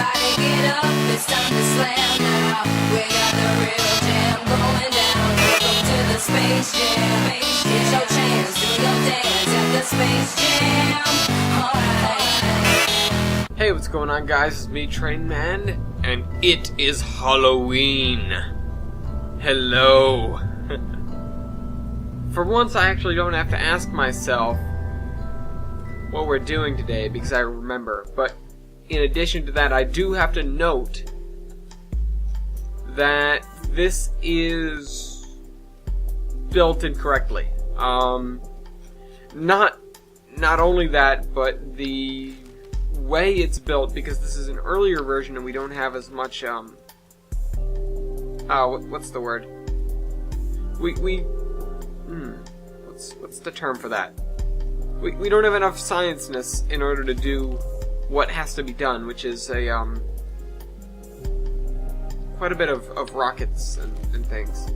Everybody get up, it's time to slam now. We got the real jam going down. Welcome to the Space Jam. Here's your chance, do your dance at the Space Jam. Alright. Hey, what's going on, guys? It's me, Train Man, and it is Halloween. Hello. For once, I actually don't have to ask myself what we're doing today because I remember. But in addition to that, I do have to note that this is built incorrectly. Not only that, but the way it's built, because this is an earlier version and we don't have as much what's the word? What's the term for that? We don't have enough science-ness in order to do what has to be done, which is quite a bit of rockets and things.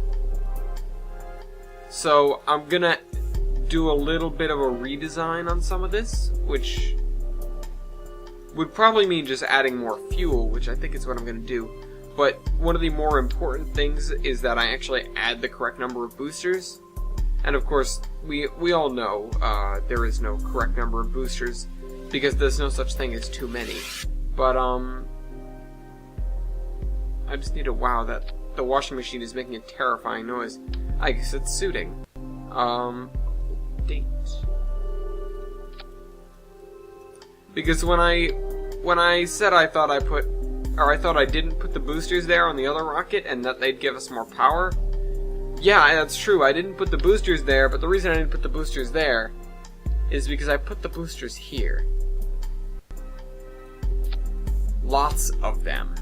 So I'm gonna do a little bit of a redesign on some of this, which would probably mean just adding more fuel, which I think is what I'm gonna do. But one of the more important things is that I actually add the correct number of boosters. And of course, we all know there is no correct number of boosters, because there's no such thing as too many. But I just need to wow that the washing machine is making a terrifying noise. I guess it's suiting. Date. Because when I said I thought I didn't put the boosters there on the other rocket and that they'd give us more power, yeah, that's true. I didn't put the boosters there, but the reason I didn't put the boosters there is because I put the boosters here. Lots of them.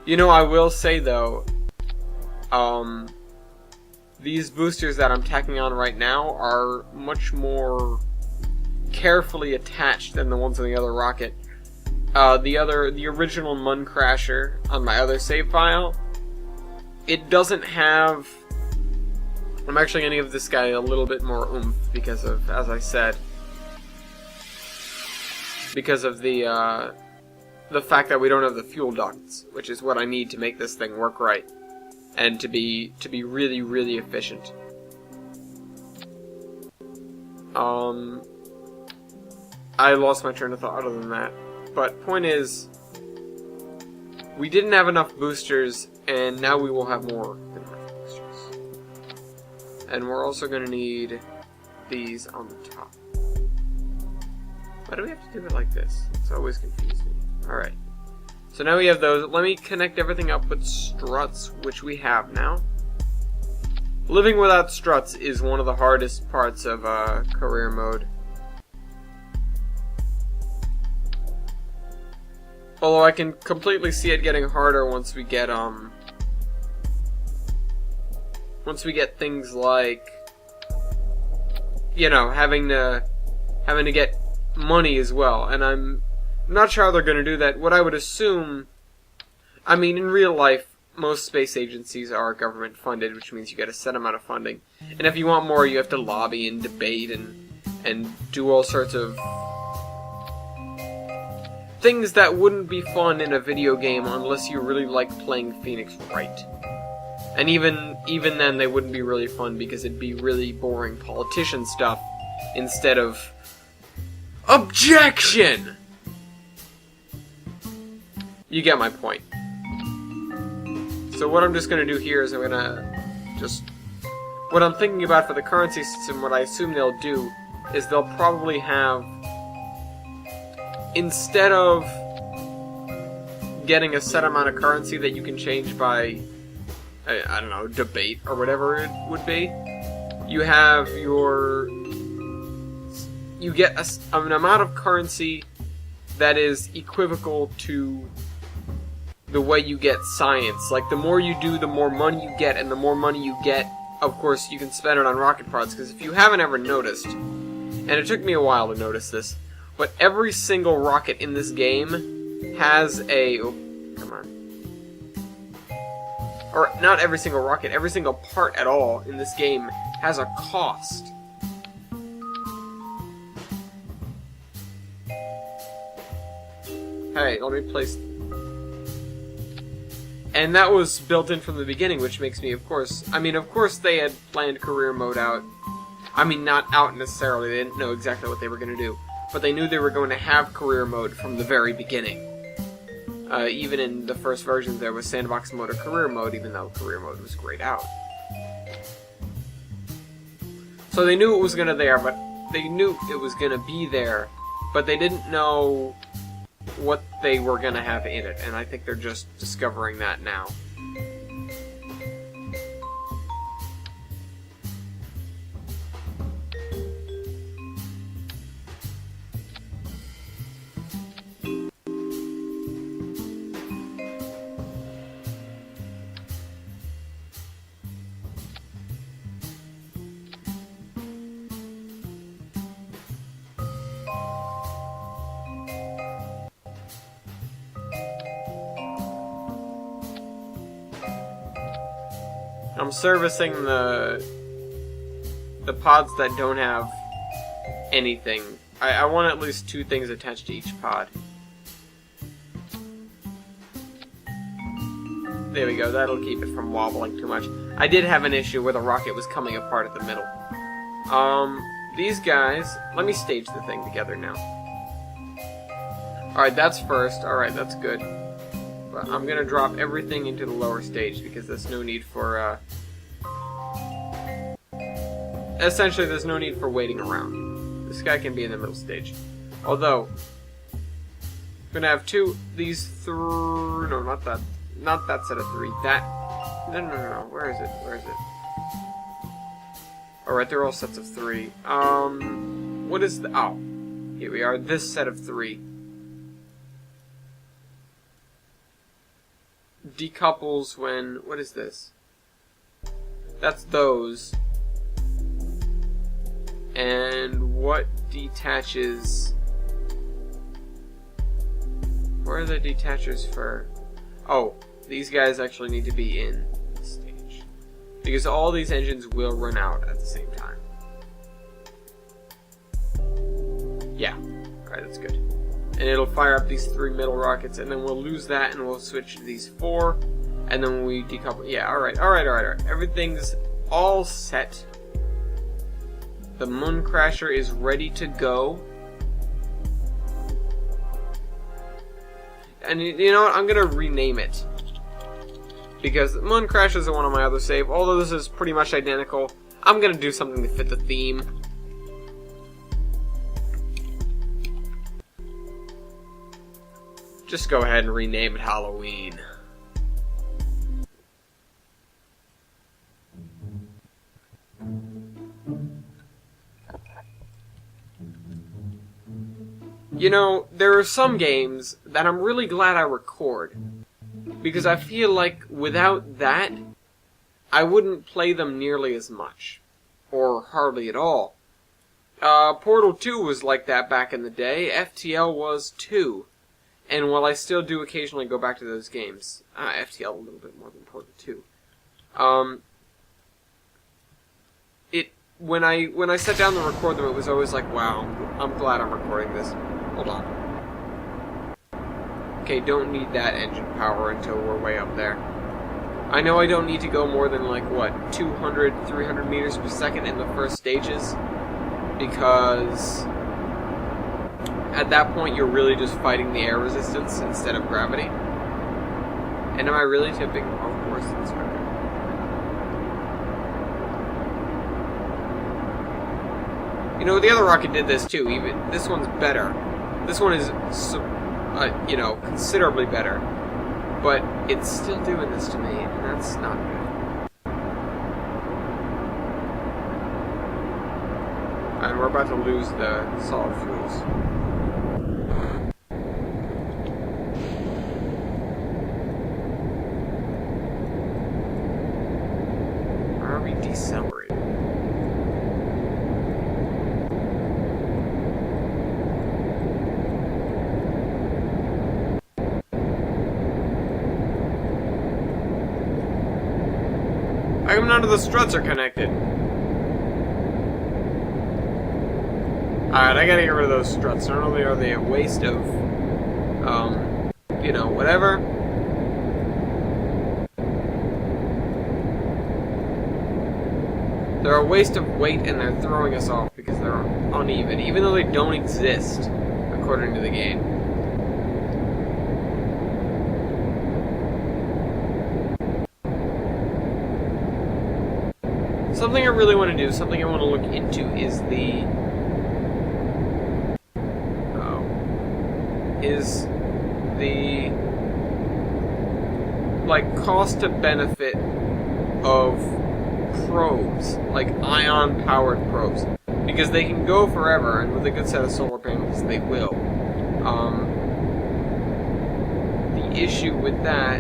You know, I will say though, these boosters that I'm tacking on right now are much more carefully attached than the ones on the other rocket. The original Mun Crasher on my other save file, it doesn't have... I'm actually going to give this guy a little bit more oomph because of, as I said, because of the fact that we don't have the fuel ducts, which is what I need to make this thing work right, and to be really, really efficient. I lost my train of thought other than that. But point is, we didn't have enough boosters, and now we will have more than enough boosters. And we're also going to need these on the top. Why do we have to do it like this? It's always confused me. Alright. So now we have those. Let me connect everything up with struts, which we have now. Living without struts is one of the hardest parts of career mode. Although I can completely see it getting harder once we get things like, you know, having to get money as well. And I'm not sure how they're going to do that. What I would assume, I mean, in real life, most space agencies are government funded, which means you get a set amount of funding. And if you want more, you have to lobby and debate and do all sorts of things that wouldn't be fun in a video game unless you really like playing Phoenix right. And even then, they wouldn't be really fun because it'd be really boring politician stuff instead of objection! You get my point. So what I'm just going to do here is I'm going to just... What I'm thinking about for the currency system, what I assume they'll do, is they'll probably have... Instead of getting a set amount of currency that you can change by, I don't know, debate or whatever it would be, you have your... You get an amount of currency that is equivocal to the way you get science. Like, the more you do, the more money you get, and the more money you get, of course, you can spend it on rocket parts. Because if you haven't ever noticed, and it took me a while to notice this, but every single rocket in this game has a... Oh, come on. or not every single rocket, every single part at all in this game has a cost. Hey, let me place... And that was built in from the beginning, which makes me, of course they had planned career mode out. I mean, not out necessarily, they didn't know exactly what they were going to do. But they knew they were going to have career mode from the very beginning. Even in the first versions, there was sandbox mode or career mode, even though career mode was grayed out. So they knew it was gonna be there, but they didn't know what they were gonna have in it, and I think they're just discovering that now. I'm servicing the pods that don't have anything. I want at least 2 things attached to each pod. There we go, that'll keep it from wobbling too much. I did have an issue where the rocket was coming apart at the middle. These guys... Let me stage the thing together now. Alright, that's first. Alright, that's good. But I'm gonna drop everything into the lower stage because there's no need for, essentially, there's no need for waiting around. This guy can be in the middle stage. Although, I'm gonna have these three... No, not that set of 3. That... No. Where is it? Alright, they're all sets of 3. What is the... Oh. Here we are. This set of 3. Decouples when... What is this? That's those. And what detaches... Where are the detachers for... Oh, these guys actually need to be in this stage. Because all these engines will run out at the same time. Yeah. Alright, that's good. And it'll fire up these 3 middle rockets, and then we'll lose that, and we'll switch to these 4, and then we decouple. Yeah, alright. Everything's all set. The Moon Crasher is ready to go. And you know what? I'm gonna rename it. Because Moon Crasher is one of my other save. Although this is pretty much identical, I'm gonna do something to fit the theme. Just go ahead and rename it Halloween. You know, there are some games that I'm really glad I record. Because I feel like without that, I wouldn't play them nearly as much. Or hardly at all. Portal 2 was like that back in the day. FTL was too. And while I still do occasionally go back to those games, FTL a little bit more than Portal 2. When I sat down to record them, it was always like, wow, I'm glad I'm recording this. Hold on. Okay, don't need that engine power until we're way up there. I know I don't need to go more than, like, what, 200, 300 meters per second in the first stages, because at that point you're really just fighting the air resistance instead of gravity. And am I really tipping? Oh, of course, that's right. You know, the other rocket did this too. Even this one's better. This one is, you know, considerably better. But it's still doing this to me, and that's not good. And we're about to lose the solid fuels. Why are we decelerating? How come none of the struts are connected? Alright, I gotta get rid of those struts. Not only are they a waste of, you know, whatever. They're a waste of weight and they're throwing us off because they're uneven, even though they don't exist, according to the game. Something I really want to do, something I want to look into is the like cost to benefit of probes, like ion powered probes, because they can go forever, and with a good set of solar panels they will. The issue with that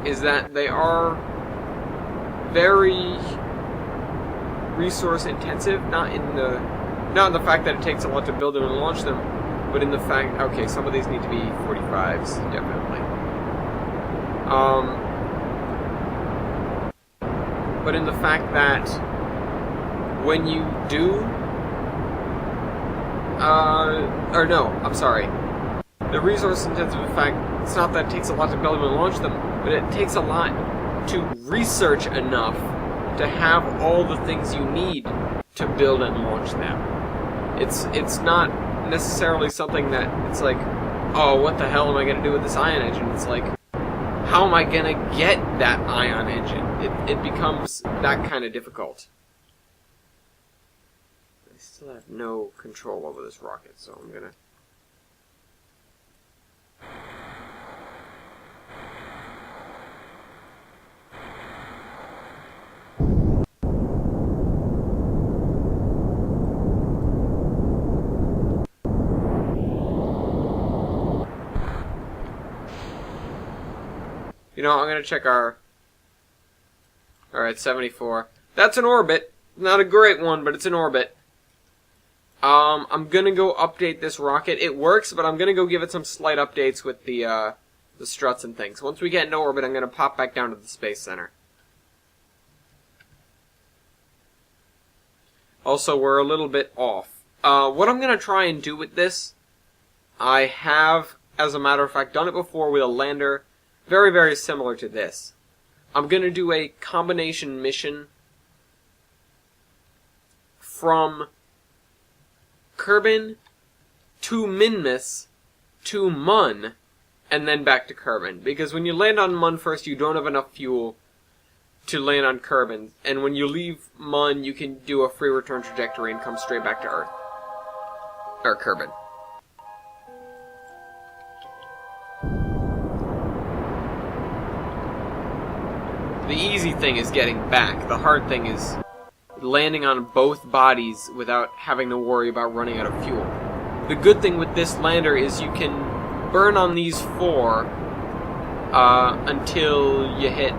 is that they are very resource intensive, not in the fact that it takes a lot to build them and launch them, but in the fact, okay, some of these need to be 45s, definitely. But in the fact that when you do, or no, I'm sorry, the resource intensive fact, it's not that it takes a lot to build them and launch them, but it takes a lot to research enough to have all the things you need to build and launch them. It's not necessarily something that it's like, oh, what the hell am I going to do with this ion engine? It's like, how am I going to get that ion engine? It becomes that kind of difficult. I still have no control over this rocket, so I'm going to... You know, I'm going to check our... Alright, 74. That's an orbit. Not a great one, but it's an orbit. I'm going to go update this rocket. It works, but I'm going to go give it some slight updates with the struts and things. Once we get into orbit, I'm going to pop back down to the Space Center. Also, we're a little bit off. What I'm going to try and do with this, I have, as a matter of fact, done it before with a lander very, very similar to this. I'm going to do a combination mission from Kerbin to Minmus to Mun, and then back to Kerbin. Because when you land on Mun first, you don't have enough fuel to land on Kerbin. And when you leave Mun, you can do a free return trajectory and come straight back to Earth. Or Kerbin. The easy thing is getting back. The hard thing is landing on both bodies without having to worry about running out of fuel. The good thing with this lander is you can burn on these 4 until you hit...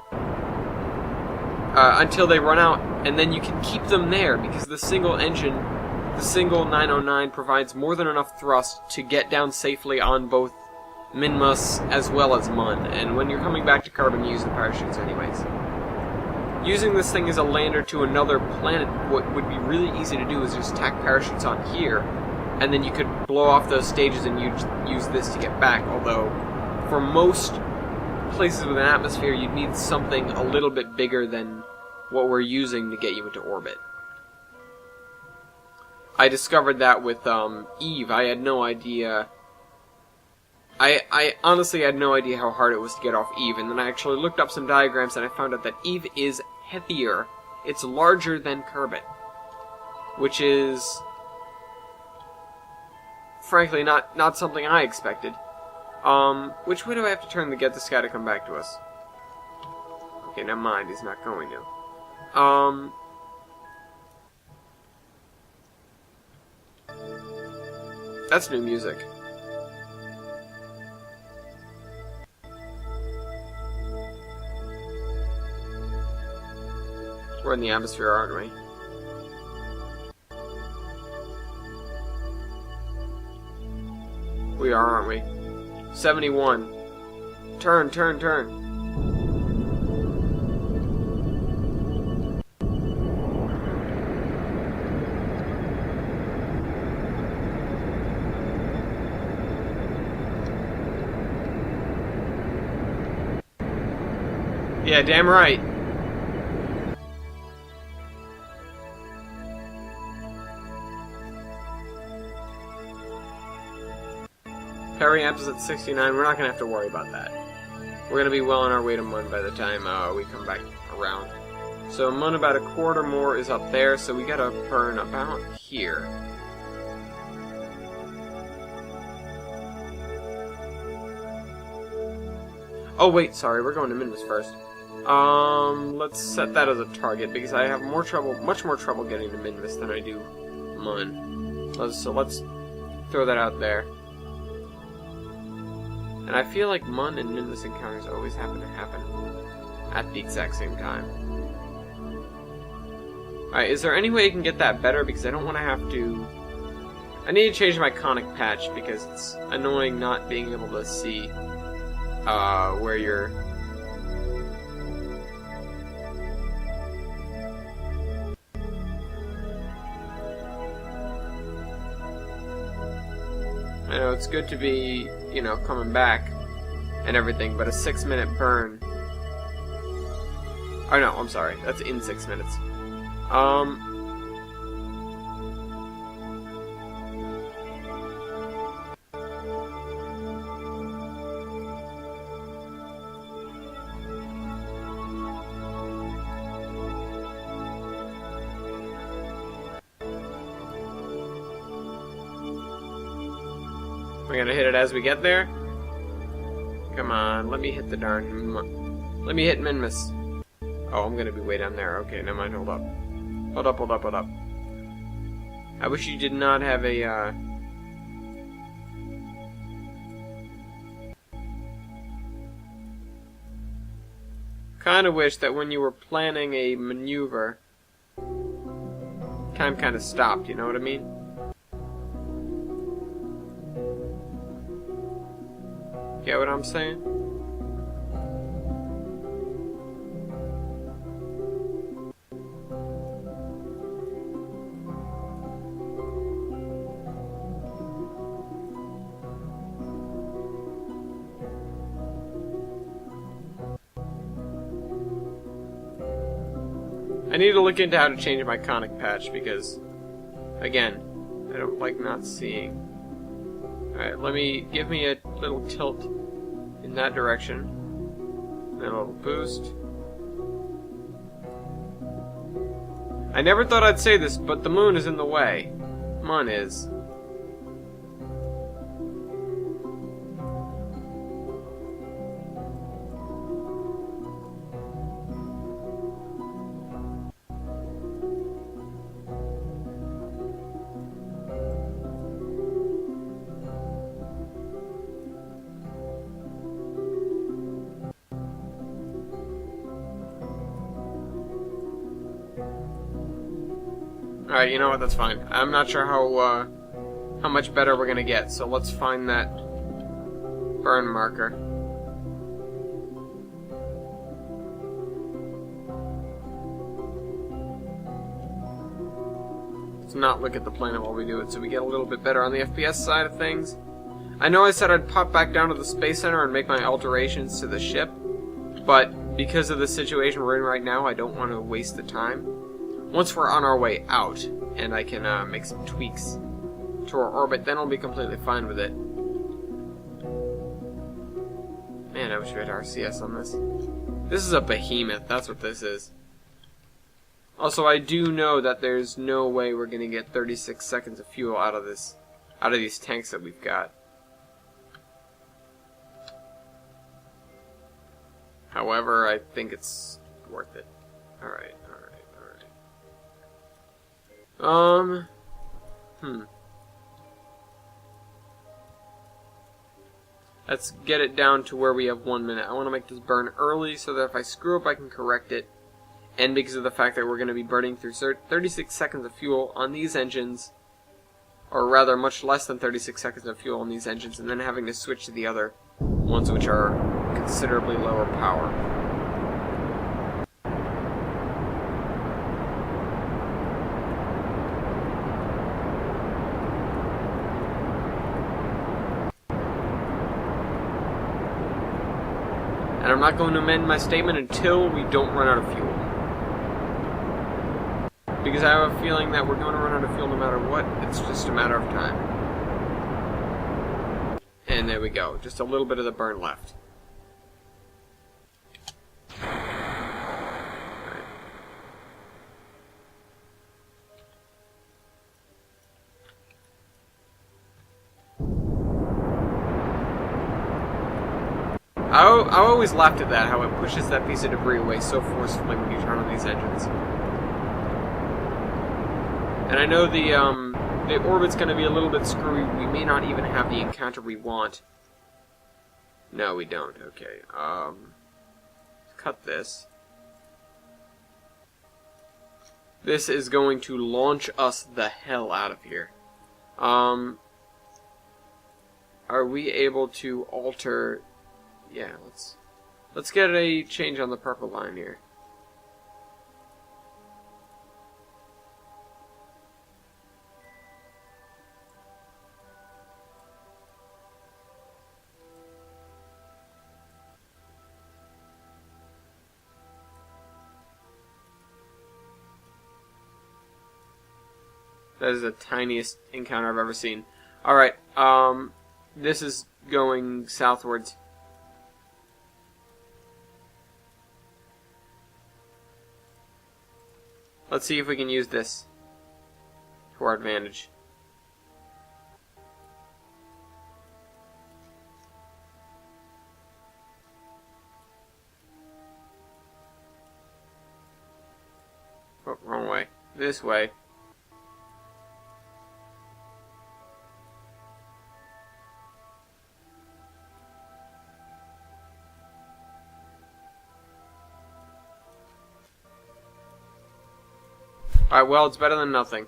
until they run out, and then you can keep them there because the single engine, the single 909, provides more than enough thrust to get down safely on both Minmus as well as Mun, and when you're coming back to Kerbin, you use the parachutes anyways. Using this thing as a lander to another planet, what would be really easy to do is just tack parachutes on here, and then you could blow off those stages and use this to get back, although for most places with an atmosphere, you'd need something a little bit bigger than what we're using to get you into orbit. I discovered that with Eve. I had no idea... I honestly had no idea how hard it was to get off Eve, and then I actually looked up some diagrams and I found out that Eve is heavier. It's larger than Kerbin, which is, frankly, not something I expected. Which way do I have to turn to get this guy to come back to us? Okay, never mind, he's not going to. That's new music. We're in the atmosphere, aren't we? We are, aren't we? 71. Turn, turn, turn. Yeah, damn right. Periamps is at 69. We're not going to have to worry about that. We're going to be well on our way to Mun by the time we come back around. So Mun about a quarter more is up there, so we got to burn about here. Oh wait, sorry, we're going to Minmus first. Let's set that as a target because I have much more trouble getting to Minmus than I do Mun. So let's throw that out there. And I feel like Mun and Minmus encounters always happen at the exact same time. Alright, is there any way you can get that better? Because I don't want to have to... I need to change my conic patch because it's annoying not being able to see where you're... I know it's good to be, you know, coming back and everything, but a 6-minute burn... Oh no, I'm sorry, that's in 6 minutes. We're gonna hit it as we get there? Come on, let me hit the darn... Let me hit Minmus. Oh, I'm gonna be way down there. Okay, never mind, hold up. Hold up. I wish you did not have a, Kinda wish that when you were planning a maneuver, time kinda stopped, you know what I mean? Get what I'm saying? I need to look into how to change my conic patch because, again, I don't like not seeing. Alright, give me a little tilt in that direction. Then a little boost. I never thought I'd say this, but the moon is in the way. Mun is. Alright, you know what, that's fine. I'm not sure how much better we're gonna get, so let's find that burn marker. Let's not look at the planet while we do it, so we get a little bit better on the FPS side of things. I know I said I'd pop back down to the Space Center and make my alterations to the ship, but because of the situation we're in right now, I don't want to waste the time. Once we're on our way out, and I can make some tweaks to our orbit, then I'll be completely fine with it. Man, I wish we had RCS on this. This is a behemoth, that's what this is. Also, I do know that there's no way we're gonna get 36 seconds of fuel out of these tanks that we've got. However, I think it's worth it. Alright. Let's get it down to where we have 1 minute. I want to make this burn early so that if I screw up I can correct it. And because of the fact that we're going to be burning through 36 seconds of fuel on these engines, or rather much less than 36 seconds of fuel on these engines, and then having to switch to the other ones which are considerably lower power. And I'm not going to amend my statement until we don't run out of fuel. Because I have a feeling that we're going to run out of fuel no matter what. It's just a matter of time. And there we go. Just a little bit of the burn left. I always laughed at that, how it pushes that piece of debris away so forcefully when you turn on these engines. And I know the orbit's going to be a little bit screwy. We may not even have the encounter we want. No, we don't. Okay. Cut this. This is going to launch us the hell out of here. Are we able to alter... Yeah, let's get a change on the purple line here. That is the tiniest encounter I've ever seen. Alright, this is going southwards. Let's see if we can use this to our advantage. Oh, wrong way. This way. Alright, well, it's better than nothing.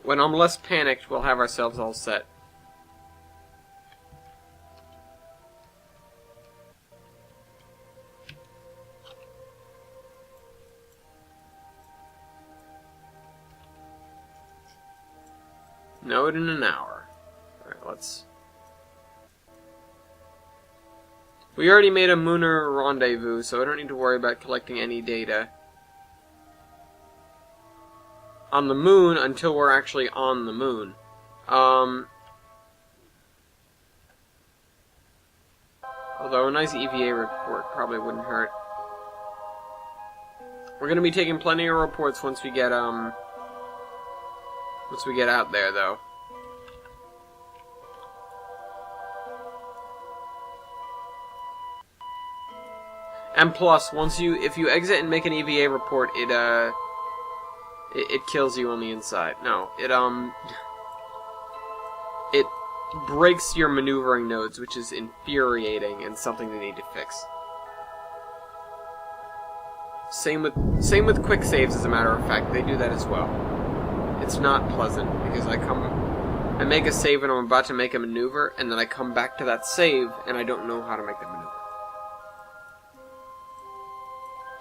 When I'm less panicked, we'll have ourselves all set. Know it in an hour. Alright, let's... We already made a Mooner rendezvous, so I don't need to worry about collecting any data on the moon until we're actually on the moon. Although a nice EVA report probably wouldn't hurt. We're gonna be taking plenty of reports once we get out there, though. And plus, if you exit and make an EVA report, it kills you on the inside. No, it breaks your maneuvering nodes, which is infuriating and something they need to fix. Same with quick saves, as a matter of fact. They do that as well. It's not pleasant, because I make a save and I'm about to make a maneuver, and then I come back to that save, and I don't know how to make the maneuver.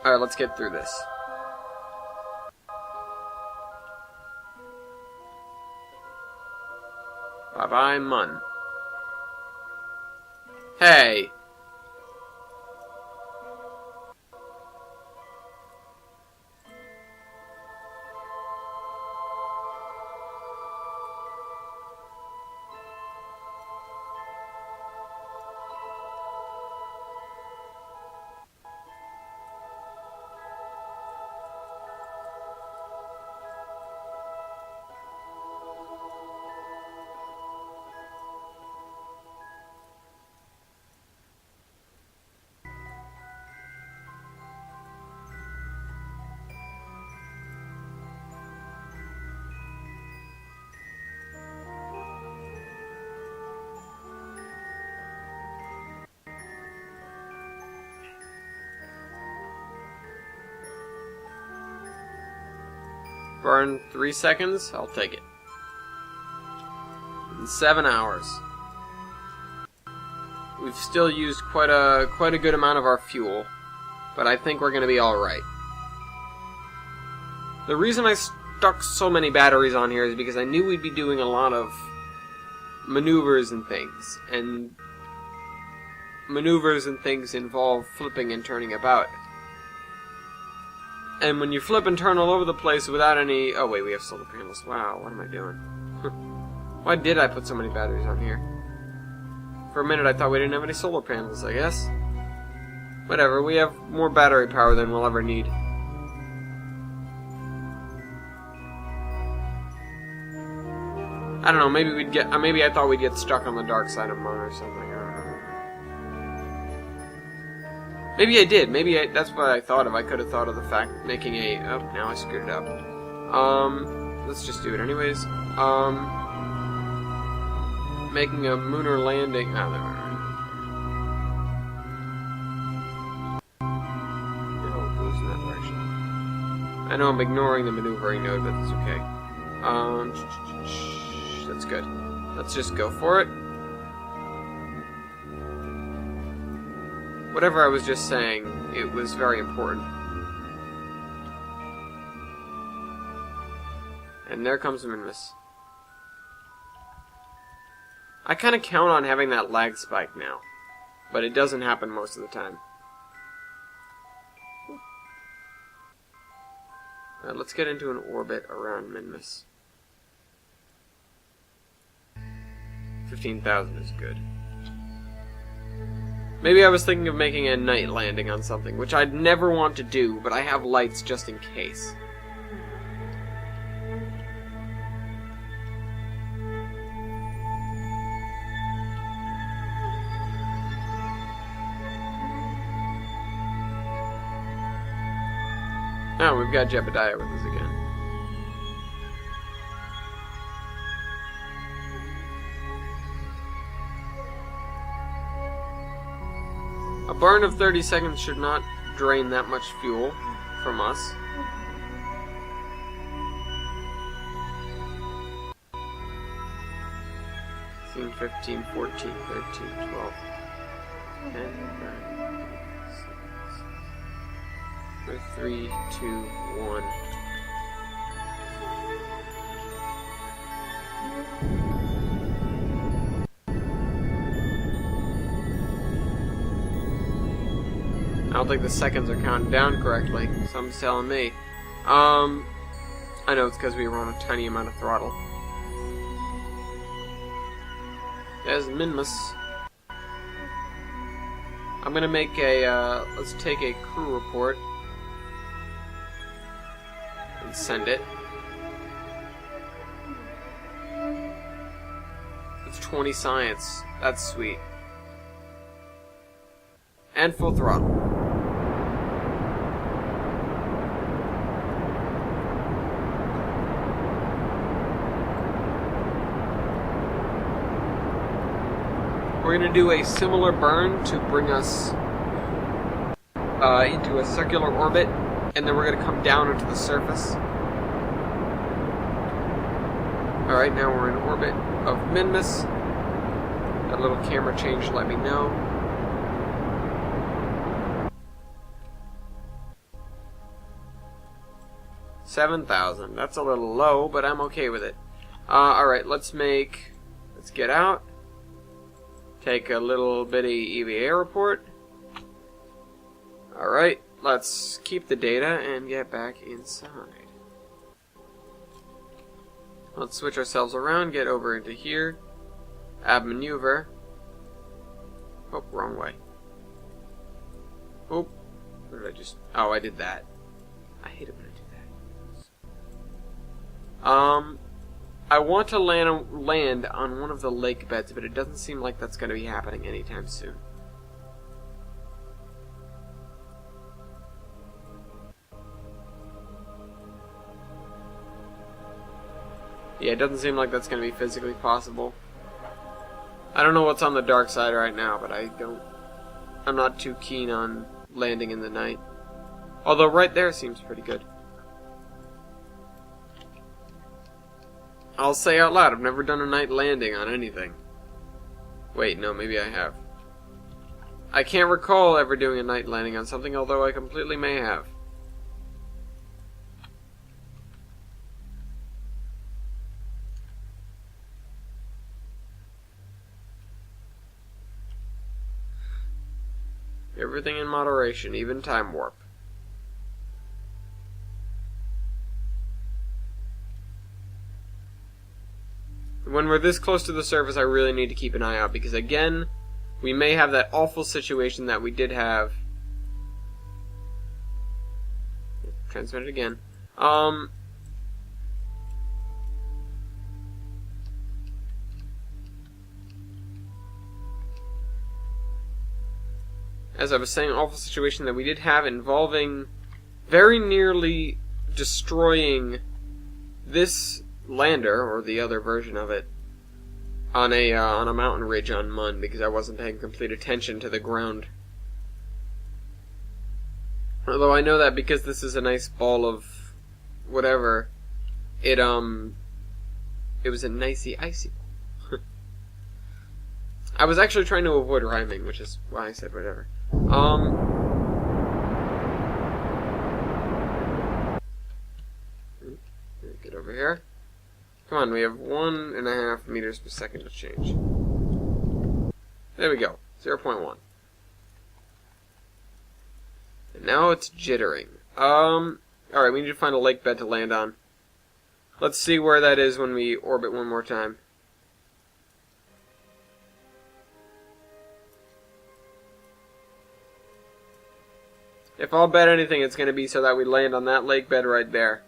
Alright, let's get through this. Bye-bye, Mun. Hey! Burn 3 seconds? I'll take it. In 7 hours. We've still used quite a good amount of our fuel, but I think we're going to be alright. The reason I stuck so many batteries on here is because I knew we'd be doing a lot of maneuvers and things, and maneuvers and things involve flipping and turning about. And when you flip and turn all over the place without any... Oh wait, we have solar panels. Wow, what am I doing? Why did I put so many batteries on here? For a minute I thought we didn't have any solar panels, I guess. Whatever, we have more battery power than we'll ever need. I don't know, maybe we'd get... maybe I thought we'd get stuck on the dark side of Mon or something. I don't know. Maybe I did. That's what I thought of. I could have thought of the fact making a... Oh, now I screwed it up. Let's just do it anyways. Making a lunar landing... Oh, there we are. No, it goes in that direction. I know I'm ignoring the maneuvering node, but it's okay. That's good. Let's just go for it. Whatever I was just saying, it was very important. And there comes Minmus. I kind of count on having that lag spike now, but it doesn't happen most of the time. Alright, let's get into an orbit around Minmus. 15,000 is good. Maybe I was thinking of making a night landing on something, which I'd never want to do, but I have lights just in case. Oh, we've got Jebediah with us again. A burn of 30 seconds should not drain that much fuel from us. Scene 15, 14, 13, 12, 10, 9, 6, 3, 2, 1. I don't think the seconds are counting down correctly. Something's telling me. I know it's because we were on a tiny amount of throttle. There's Minmus. I'm gonna make a, let's take a crew report. And send it. It's 20 science. That's sweet. And full throttle. We're going to do a similar burn to bring us into a circular orbit, and then we're going to come down into the surface. Alright, now we're in orbit of Minmus. That little camera change let me know. $7,000. That's a little low, but I'm okay with it. Alright, let's get out. Take a little bitty EVA report. Alright, let's keep the data and get back inside. Let's switch ourselves around, get over into here. Ab maneuver. Oh, wrong way. Oh, what did I just... Oh, I did that. I hate it when I do that. I want to land on one of the lake beds, but it doesn't seem like that's going to be happening anytime soon. Yeah, it doesn't seem like that's going to be physically possible. I don't know what's on the dark side right now, but I'm not too keen on landing in the night. Although right there seems pretty good. I'll say out loud, I've never done a night landing on anything. Wait, no, maybe I have. I can't recall ever doing a night landing on something, although I completely may have. Everything in moderation, even time warp. When we're this close to the surface, I really need to keep an eye out, because again, we may have that awful situation that we did have. Transmit it again. As I was saying, awful situation that we did have involving very nearly destroying this lander, or the other version of it, on a mountain ridge on Mun, because I wasn't paying complete attention to the ground. Although I know that because this is a nice ball of whatever, it was a nicey icy ball. I was actually trying to avoid rhyming, which is why I said whatever. Get over here. Come on, we have 1.5 meters per second to change. There we go, 0.1. And now it's jittering. Alright, we need to find a lake bed to land on. Let's see where that is when we orbit one more time. If I'll bet anything, it's going to be so that we land on that lake bed right there.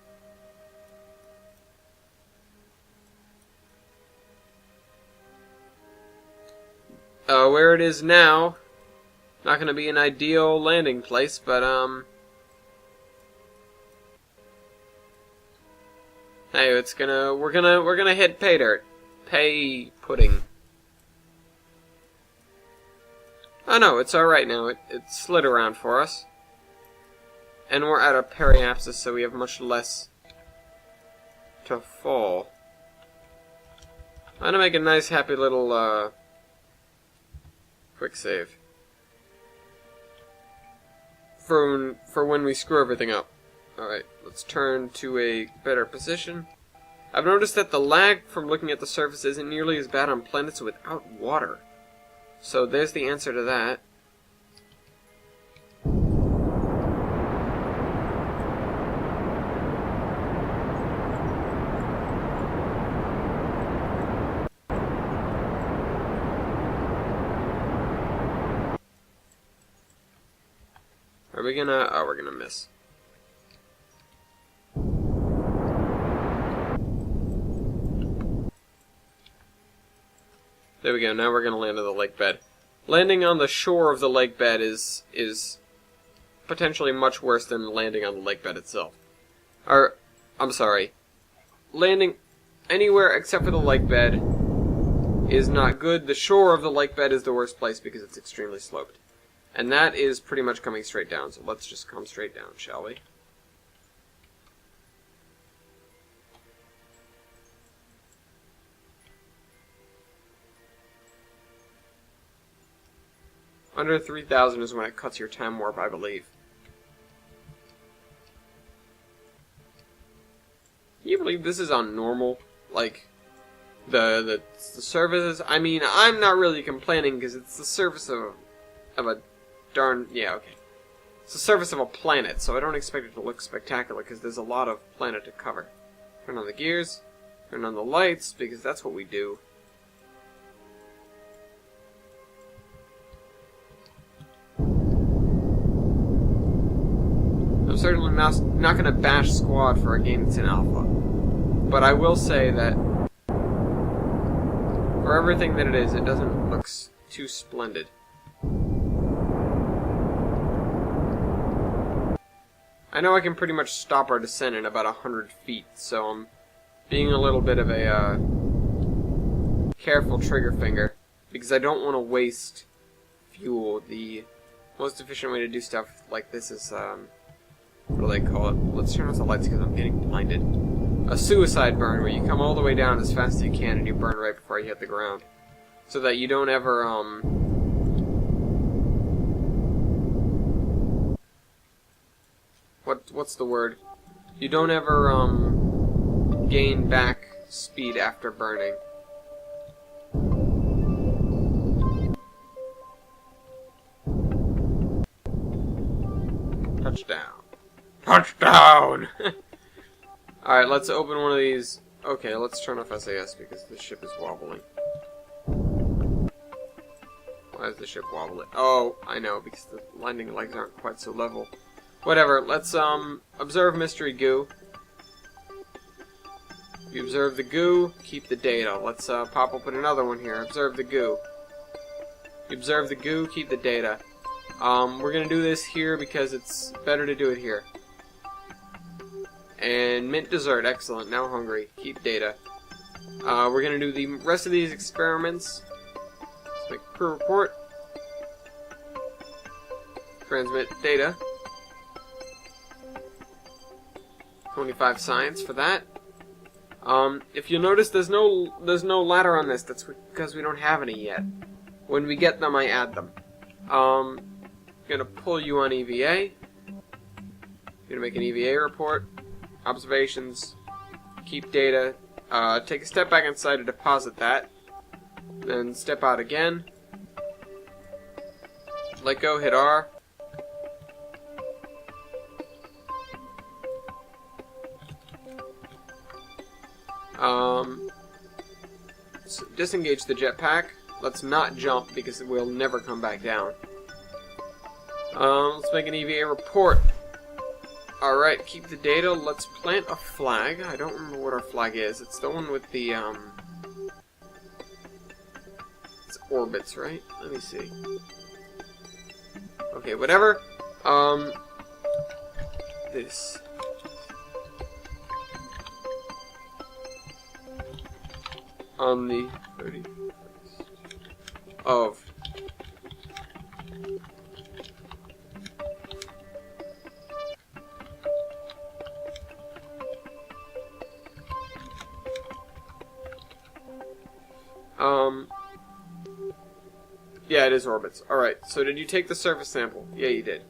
Where it is now, not going to be an ideal landing place, but hey, it's gonna we're gonna hit pay dirt, pay pudding. Oh no, it's all right now. It slid around for us. And we're at a periapsis, so we have much less to fall. I'm gonna make a nice, happy little, quick save. For when we screw everything up. Alright, let's turn to a better position. I've noticed that the lag from looking at the surface isn't nearly as bad on planets without water. So there's the answer to that. Are we gonna... oh, we're gonna miss. There we go, now we're gonna land on the lake bed. Landing on the shore of the lake bed is potentially much worse than landing on the lake bed itself. Or, I'm sorry. Landing anywhere except for the lake bed is not good. The shore of the lake bed is the worst place because it's extremely sloped. And that is pretty much coming straight down, so let's just come straight down, shall we? Under 3,000 is when it cuts your time warp, I believe. Can you believe this is on normal? Like, the surfaces? I mean, I'm not really complaining because it's the surface of a darn... yeah, okay. It's the surface of a planet, so I don't expect it to look spectacular because there's a lot of planet to cover. Turn on the gears, turn on the lights, because that's what we do. I'm certainly not going to bash Squad for a game that's in alpha. But I will say that for everything that it is, it doesn't look too splendid. I know I can pretty much stop our descent in about 100 feet, so I'm being a little bit of a careful trigger finger, because I don't want to waste fuel. The most efficient way to do stuff like this is, what do they call it? Let's turn off the lights because I'm getting blinded. A suicide burn, where you come all the way down as fast as you can and you burn right before you hit the ground. So that you don't ever, what's the word? You don't ever, gain back speed after burning. Touchdown. Touchdown! Alright, let's open one of these. Okay, let's turn off SAS because the ship is wobbling. Why is the ship wobbling? Oh, I know, because the landing legs aren't quite so level. Whatever, let's observe mystery goo. You observe the goo, keep the data. Let's pop open another one here. Observe the goo. You observe the goo, keep the data. We're gonna do this here because it's better to do it here. And mint dessert, excellent. Now hungry. Keep data. We're gonna do the rest of these experiments. Let's make a crew report. Transmit data. 25 science for that. If you notice, there's no ladder on this. That's because we don't have any yet. When we get them, I add them. Gonna pull you on EVA. Gonna make an EVA report. Observations. Keep data. Take a step back inside to deposit that. Then step out again. Let go, hit R. So disengage the jetpack. Let's not jump because it will never come back down. Let's make an EVA report. Alright, keep the data. Let's plant a flag. I don't remember what our flag is. It's the one with the, it's orbits, right? Let me see. Okay, whatever. This. On the 31st of yeah, it is orbits. Alright, so did you take the surface sample? Yeah, you did.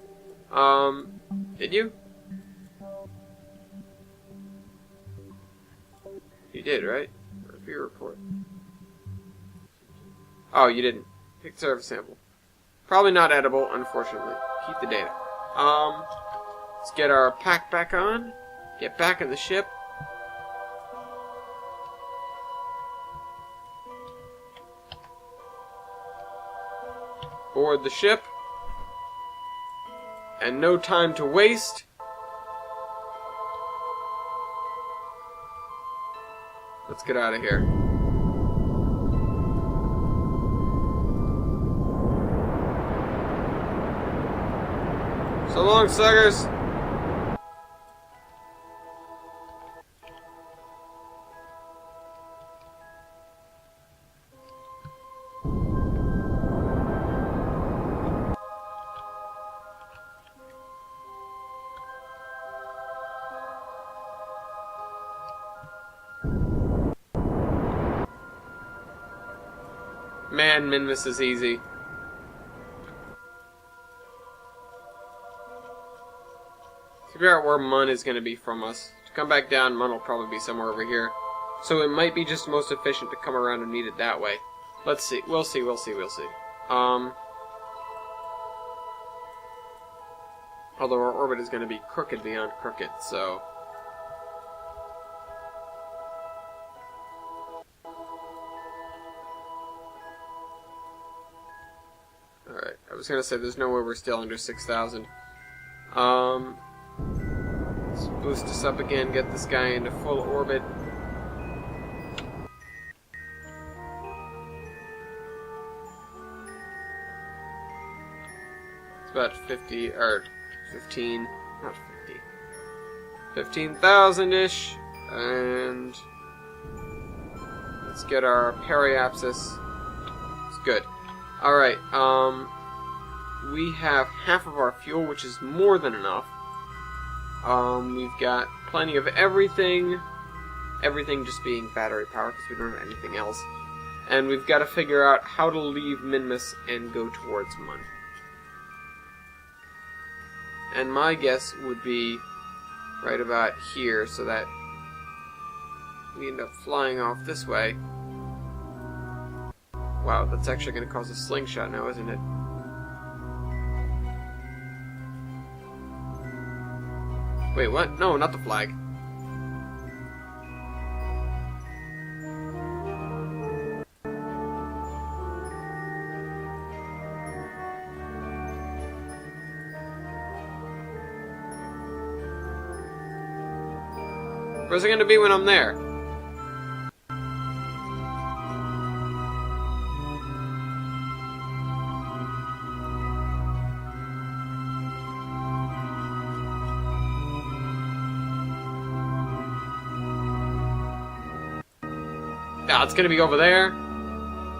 Did you? You did, right? Review report. Oh, you didn't. Take the surface sample. Probably not edible, unfortunately. Keep the data. Let's get our pack back on. Get back in the ship. Board the ship. And no time to waste. Let's get out of here. So long, suckers. Man, Minmus is easy. Figure out where Mun is going to be from us. To come back down, Mun will probably be somewhere over here. So it might be just most efficient to come around and meet it that way. Let's see. We'll see. Although our orbit is going to be crooked beyond crooked, so... Alright, I was gonna say there's no way we're still under 6,000. Let's boost us up again, get this guy into full orbit. It's about 50, or 15, not 50. 15,000-ish, and let's get our periapsis. It's good. Alright, we have half of our fuel, which is more than enough. We've got plenty of everything. Everything just being battery power, because we don't have anything else. And we've got to figure out how to leave Minmus and go towards Mun. And my guess would be right about here, so that we end up flying off this way. Wow, that's actually going to cause a slingshot now, isn't it? Wait, what? No, not the flag. Where's it gonna be when I'm there? Yeah, it's gonna be over there.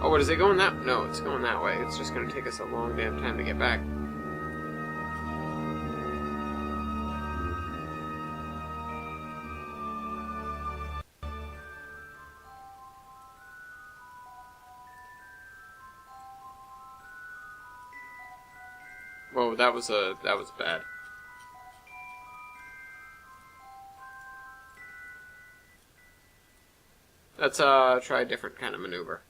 Oh, what is it going that? No, it's going that way. It's just gonna take us a long damn time to get back. Whoa, that was bad. Let's try a different kind of maneuver.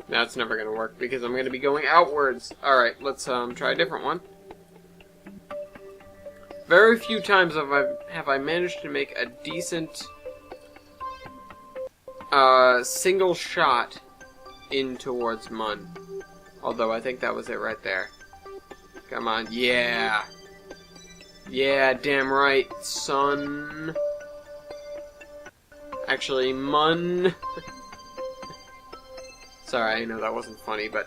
That's never gonna work because I'm gonna be going outwards. Alright, let's try a different one. Very few times have I managed to make a decent single shot in towards Mun. Although I think that was it right there. Come on, yeah. Yeah, damn right, son. Actually, Mun. Sorry, I know that wasn't funny, but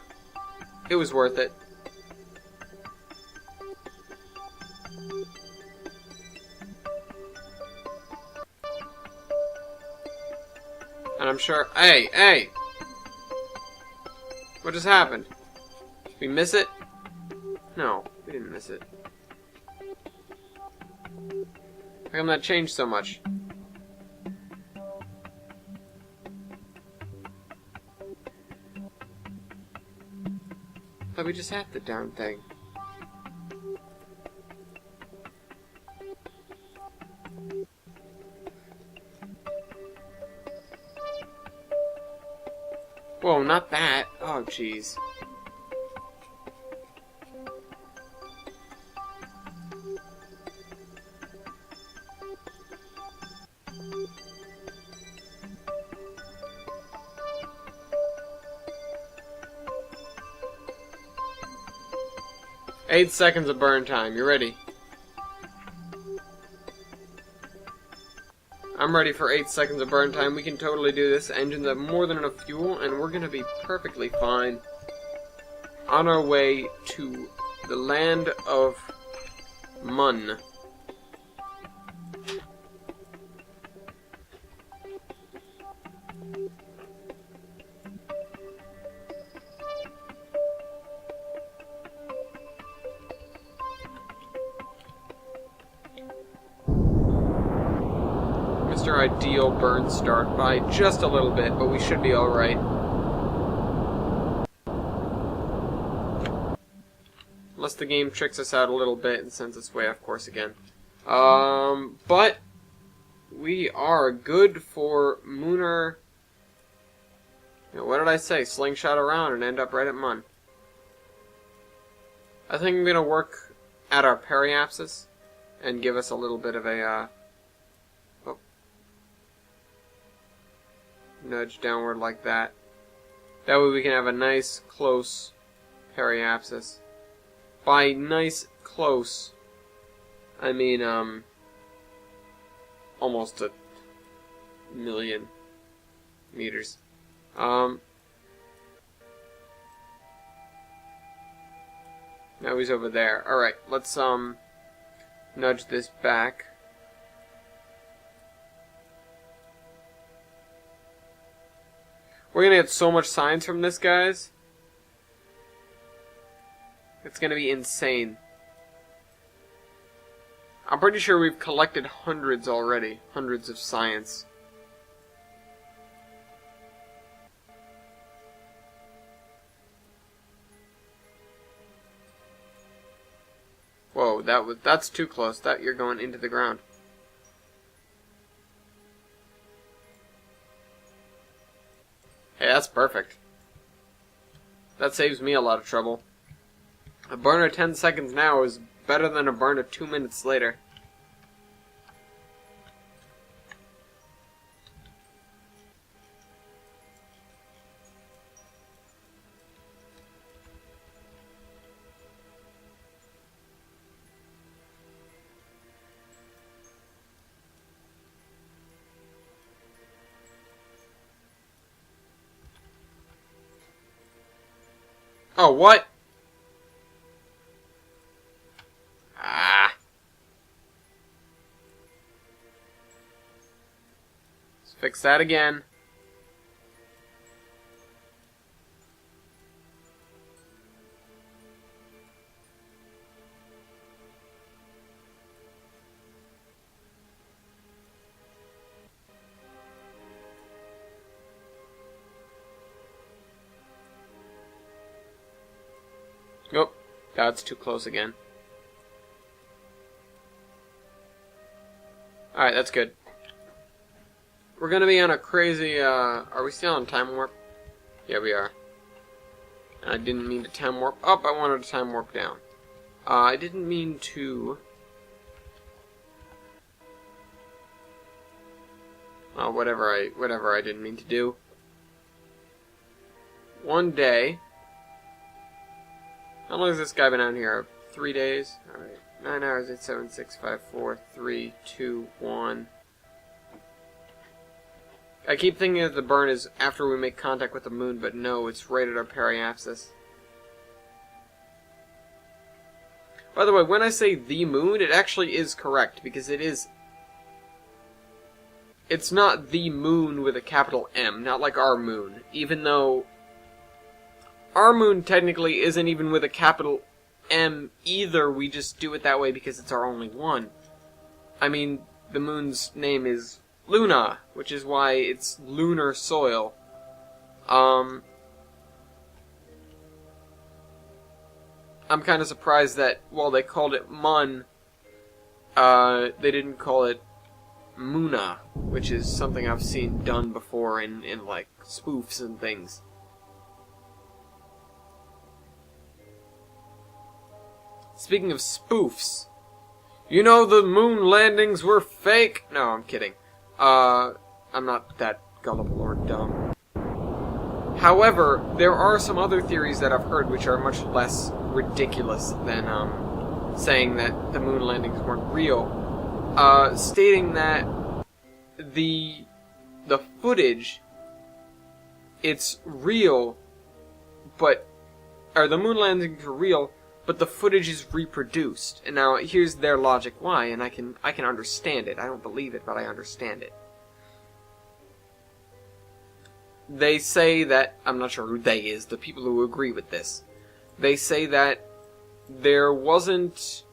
it was worth it. And I'm sure... Hey! What just happened? Did we miss it? No, we didn't miss it. How come that changed so much? I thought we just had the darn thing. Whoa, not that. Oh, jeez. Eight seconds of burn time. You ready? I'm ready for 8 seconds of burn time. We can totally do this. Engines have more than enough fuel, and we're gonna be perfectly fine on our way to the land of Mun. Mr. Ideal burn start by just a little bit, but we should be alright. Unless the game tricks us out a little bit and sends us way off course again. But we are good for Mooner. You know, what did I say? Slingshot around and end up right at Mun. I think I'm gonna work at our periapsis and give us a little bit of a nudge downward like that. That way we can have a nice, close periapsis. By nice, close, I mean, almost 1,000,000 meters. Now he's over there. Alright, let's, nudge this back. We're gonna get so much science from this, guys. It's gonna be insane. I'm pretty sure we've collected hundreds already. Hundreds of science. Whoa, that's too close. That you're going into the ground. Hey, that's perfect. That saves me a lot of trouble. A burn of 10 seconds now is better than a burn of 2 minutes later. Oh, what? Ah. Let's fix that again. Nope, that's too close again. Alright, that's good. We're gonna be on a crazy, are we still on time warp? Yeah, we are. I didn't mean to time warp up, I wanted to time warp down. I didn't mean to... whatever I didn't mean to do. One day... How long has this guy been out here? 3 days? Alright. 9 hours, 8, 7, 6, 5, 4, 3, 2, 1. I keep thinking that the burn is after we make contact with the moon, but no, it's right at our periapsis. By the way, when I say the moon, it actually is correct, because it is... It's not the moon with a capital M, not like our moon, even though... Our moon technically isn't even with a capital M either, we just do it that way because it's our only one. I mean, the moon's name is Luna, which is why it's lunar soil. I'm kind of surprised that while they called it Mun, they didn't call it Muna, which is something I've seen done before in like, spoofs and things. Speaking of spoofs, you know the moon landings were fake? No, I'm kidding. I'm not that gullible or dumb. However, there are some other theories that I've heard which are much less ridiculous than, saying that the moon landings weren't real. Stating that the footage, it's real, but, or the moon landings are real, but the footage is reproduced. And now, here's their logic why, and I can understand it. I don't believe it, but I understand it. They say that, I'm not sure who they is, the people who agree with this. They say that there wasn't,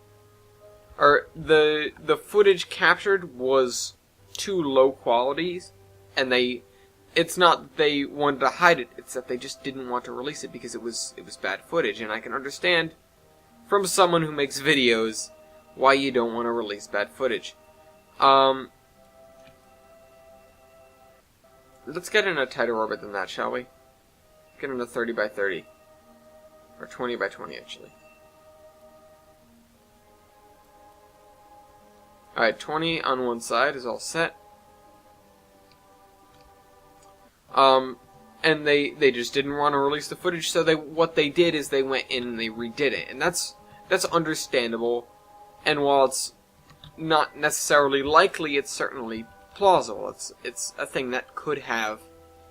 or the footage captured was too low qualities, and it's not that they wanted to hide it, it's that they just didn't want to release it because it was bad footage, and I can understand from someone who makes videos why you don't want to release bad footage. Let's get in a tighter orbit than that, shall we? Get in a 30 by 30. Or 20 by 20, actually. Alright, 20 on one side is all set. And they just didn't want to release the footage, so what they did is they went in and they redid it. And that's understandable, and while it's not necessarily likely, it's certainly plausible. It's a thing that could have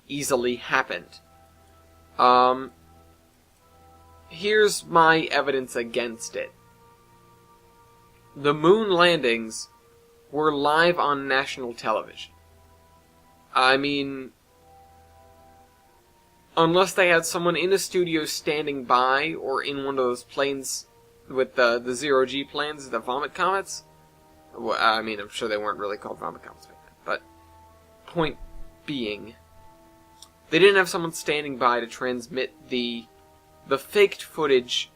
easily happened. Here's my evidence against it. The moon landings were live on national television. I mean, unless they had someone in a studio standing by, or in one of those planes with the zero-G planes, the vomit comets. Well, I mean, I'm sure they weren't really called vomit comets back then, but point being, they didn't have someone standing by to transmit the faked footage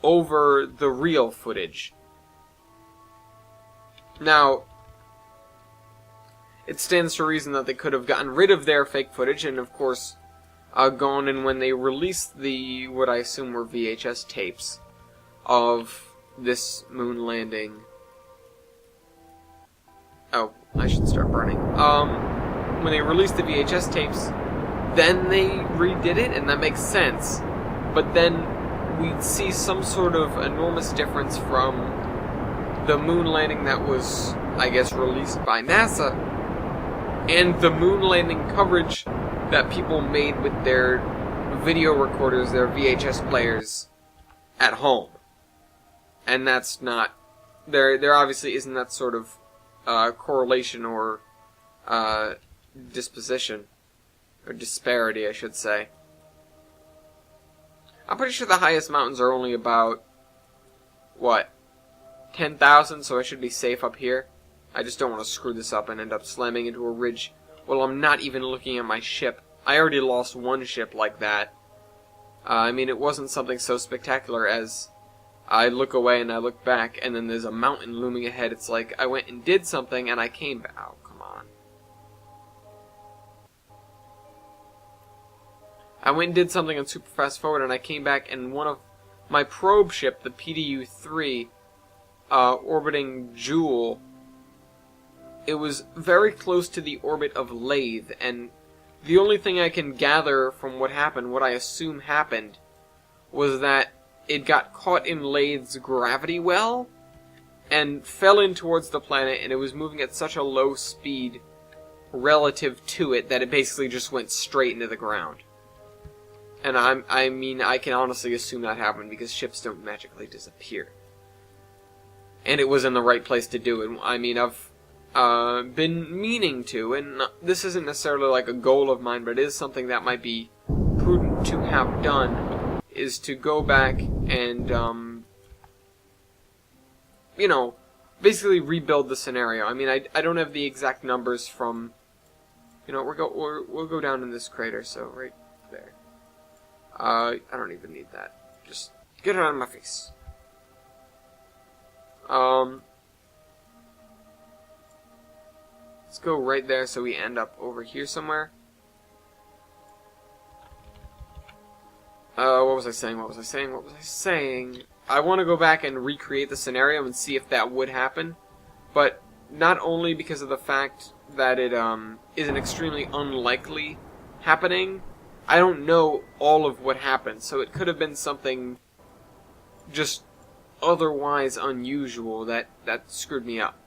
over the real footage. Now, it stands to reason that they could have gotten rid of their fake footage, and of course, gone, and when they released the, what I assume were VHS tapes of this moon landing... Oh, I should start burning. When they released the VHS tapes, then they redid it, and that makes sense. But then we'd see some sort of enormous difference from the moon landing that was, I guess, released by NASA, and the moon landing coverage that people made with their video recorders, their VHS players, at home. And that's not... There obviously isn't that sort of correlation or disposition. Or disparity, I should say. I'm pretty sure the highest mountains are only about... what? 10,000, so I should be safe up here. I just don't want to screw this up and end up slamming into a ridge. Well, I'm not even looking at my ship. I already lost one ship like that. I mean, it wasn't something so spectacular as I look away and I look back, and then there's a mountain looming ahead. It's like I went and did something, and I came back. Oh, come on. I went and did something on super fast forward, and I came back, and one of my probe ship, the PDU-3, orbiting Joule, it was very close to the orbit of Lathe, and the only thing I can gather from what happened, what I assume happened, was that it got caught in Lathe's gravity well, and fell in towards the planet, and it was moving at such a low speed relative to it that it basically just went straight into the ground. And I mean, I can honestly assume that happened because ships don't magically disappear. And it was in the right place to do it. I mean, I've been meaning to, and this isn't necessarily like a goal of mine, but it is something that might be prudent to have done, is to go back and, you know, basically rebuild the scenario. I mean, I don't have the exact numbers from, you know, we'll go down in this crater, so right there. I don't even need that. Just get it out of my face. Let's go right there so we end up over here somewhere. What was I saying? I want to go back and recreate the scenario and see if that would happen. But not only because of the fact that it is an extremely unlikely happening, I don't know all of what happened, so it could have been something just otherwise unusual that screwed me up.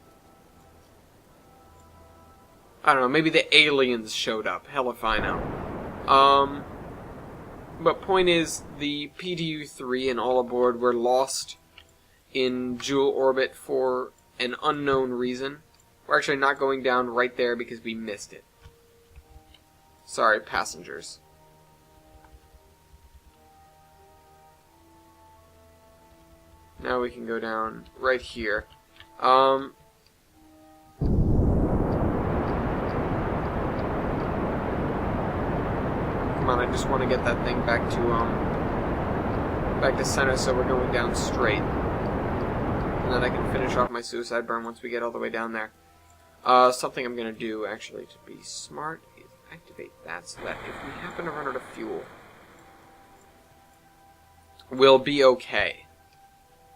I don't know, maybe the aliens showed up. Hell if I know. But point is, the PDU-3 and all aboard were lost in Joule orbit for an unknown reason. We're actually not going down right there because we missed it. Sorry, passengers. Now we can go down right here. Come on, I just want to get that thing back to center, so we're going down straight. And then I can finish off my suicide burn once we get all the way down there. Something I'm going to do, actually, to be smart, is activate that so that if we happen to run out of fuel, we'll be okay.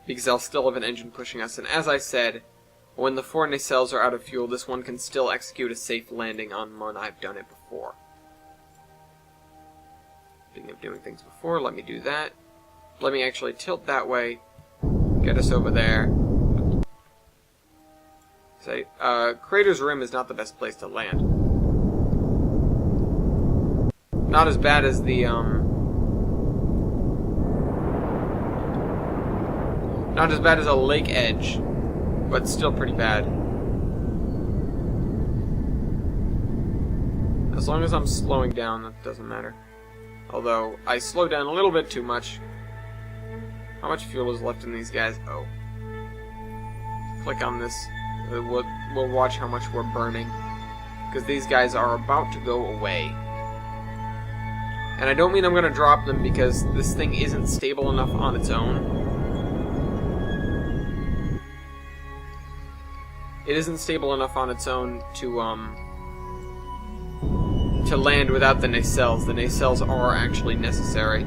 Because I'll still have an engine pushing us. And as I said, when the four nacelles are out of fuel, this one can still execute a safe landing on Mun. I've done it before. Speaking of doing things before, let me do that. Let me actually tilt that way. Get us over there. Say, Crater's Rim is not the best place to land. Not as bad as the, not as bad as a lake edge, but still pretty bad. As long as I'm slowing down, that doesn't matter. Although, I slow down a little bit too much. How much fuel is left in these guys? Oh. Click on this. We'll watch how much we're burning. Because these guys are about to go away. And I don't mean I'm going to drop them because this thing isn't stable enough on its own. It isn't stable enough on its own to to land without the nacelles. The nacelles are actually necessary.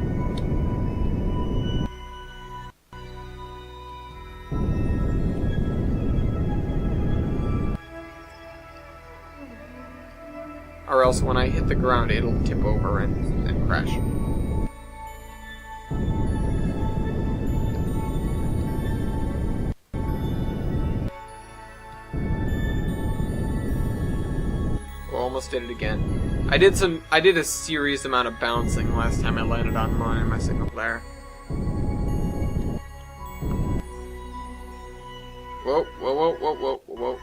Or else when I hit the ground, it'll tip over and crash. Almost did it again. I did a serious amount of bouncing last time I landed on mine in my single player. Whoa, whoa, whoa, whoa, whoa, whoa.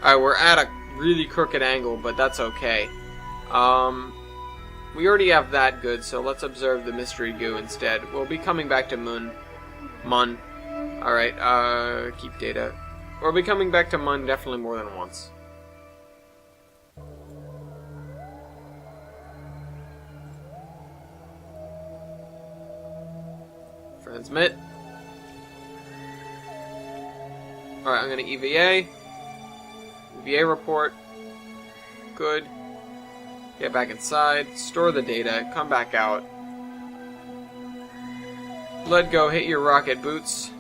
Alright, we're at a really crooked angle, but that's okay. We already have that good, so let's observe the mystery goo instead. We'll be coming back to Mun. Alright, keep data. We'll be coming back to Mun definitely more than once. Transmit. Alright, I'm gonna EVA. EVA report. Good. Get back inside. Store the data. Come back out. Let go. Hit your rocket boots.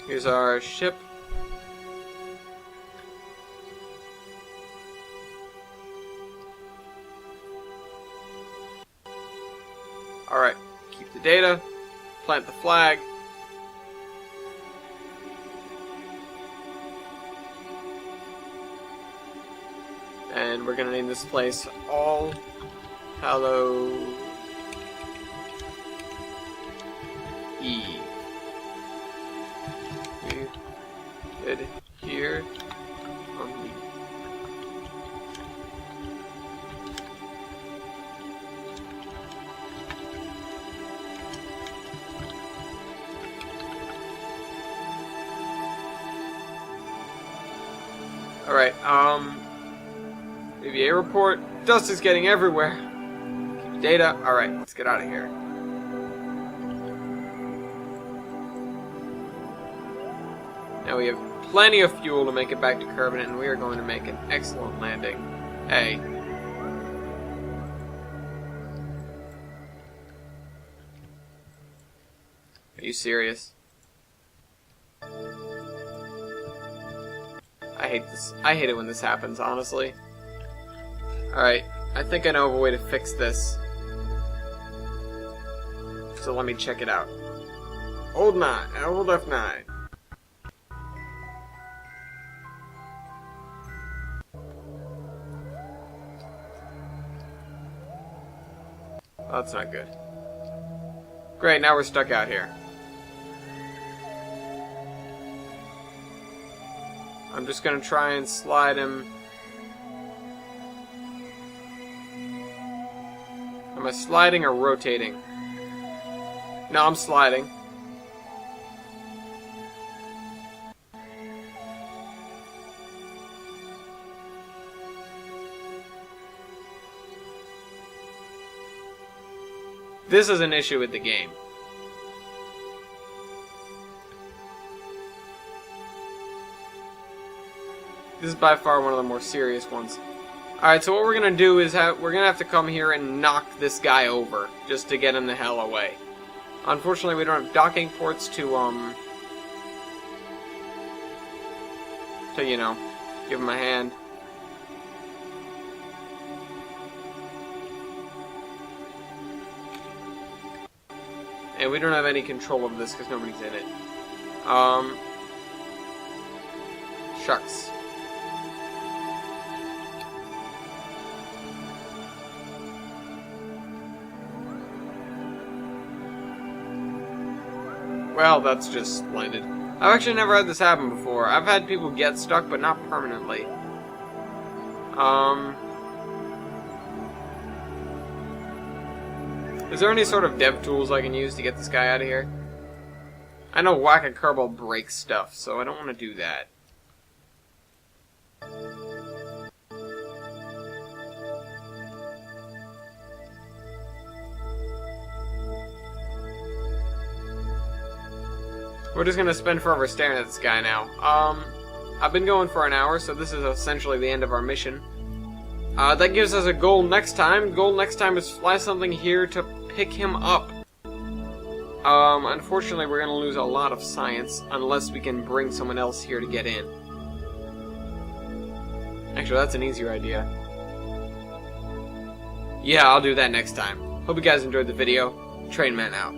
Here's our ship. Alright, keep the data, plant the flag. And we're gonna name this place All Hallow Eve. We did here on the Alright, EVA report. Dust is getting everywhere. Keep data. Alright, let's get out of here. Now we have plenty of fuel to make it back to Kerbin, and we are going to make an excellent landing. Hey. Are you serious? I hate this. I hate it when this happens, honestly. Alright, I think I know of a way to fix this. So let me check it out. Hold F9. Oh, that's not good. Great, now we're stuck out here. I'm just gonna try and slide him. Am I sliding or rotating? No, I'm sliding. This is an issue with the game. This is by far one of the more serious ones. Alright, so what we're gonna do is we're gonna have to come here and knock this guy over just to get him the hell away. Unfortunately, we don't have docking ports to you know, give him a hand. And we don't have any control of this because nobody's in it. Shucks. Well, that's just splendid. I've actually never had this happen before. I've had people get stuck, but not permanently. Is there any sort of dev tools I can use to get this guy out of here? I know Whack a Kerbal breaks stuff, so I don't want to do that. We're just gonna spend forever staring at this guy now. I've been going for an hour, so this is essentially the end of our mission. That gives us a goal next time. Goal next time is fly something here to pick him up. Unfortunately, we're going to lose a lot of science unless we can bring someone else here to get in. Actually, that's an easier idea. Yeah, I'll do that next time. Hope you guys enjoyed the video. Trainman out.